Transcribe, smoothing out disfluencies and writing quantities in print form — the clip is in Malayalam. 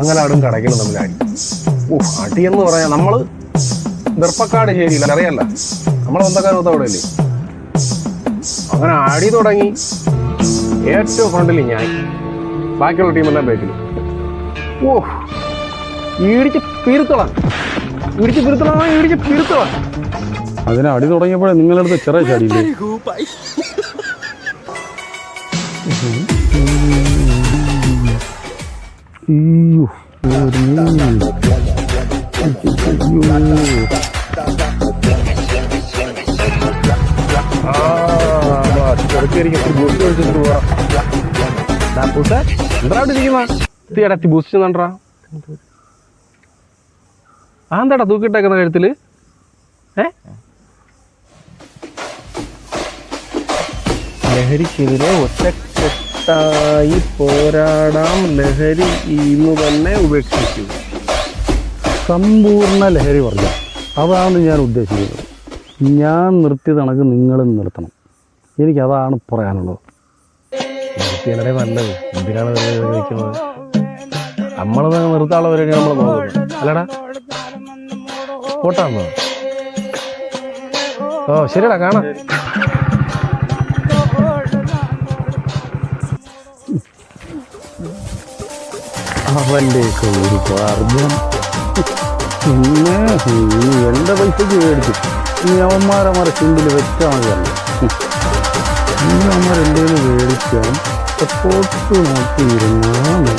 അങ്ങനാടും കടയ്ക്കലും തമ്മിൽ അടി. അടിയെന്ന് പറയാൻ നമ്മള് ദർപ്പക്കാട് ശരിയില്ല, അറിയാല്ല, നമ്മൾ സ്വന്തക്കാരൊത്ത അവിടെ അല്ലേ. അങ്ങനെ അടി തുടങ്ങി. ഏറ്റവും ഫ്രണ്ടിൽ ഞാൻ, ബാക്കിയുള്ള ടീമെല്ലാം ബാക്കിൽ. ഇടിച്ച് പിരുത്തളാം. അതിനെ അടി തുടങ്ങിയപ്പോഴേ നിങ്ങളടുത്ത് ചെറിയ ചാടിയില്ലേ? എന്താടാ തൂക്കിട്ടേക്കുന്ന കഴുത്തില്? ലഹരിക്കെതിരെ ഒറ്റക്കെട്ടായി പോരാടാം, ലഹരി ഇന്ന് തന്നെ ഉപേക്ഷിച്ചു. സമ്പൂർണ്ണ ലഹരി വർഗം, അതാണ് ഞാൻ ഉദ്ദേശിക്കുന്നത്. ഞാൻ നിർത്തിയത് കണക്ക് നിങ്ങളും നിർത്തണം. എനിക്കതാണ് പറയാനുള്ളത്. നിർത്തിയാലേ നല്ലത്. എന്തിനാണ് കഴിക്കുന്നത്? നമ്മളത് നിർത്താനുള്ളവരെ നമ്മൾ പോകുന്നത് അല്ലടാ. പോട്ടാന്നോ? ശരിടാ, കാണാം. അവൻ്റെ ഒരു വർഗം. പിന്നെ എൻ്റെ പൈസക്ക് മേടിച്ചു ഇനി അവന്മാരമാരെ ചുണ്ടിൽ വെച്ചാൽ മതിയല്ലോ. ഇനി അവന്മാരെന്തേലും മേടിക്കാൻ സപ്പോർട്ട് നോക്കിയിരുന്നാണ്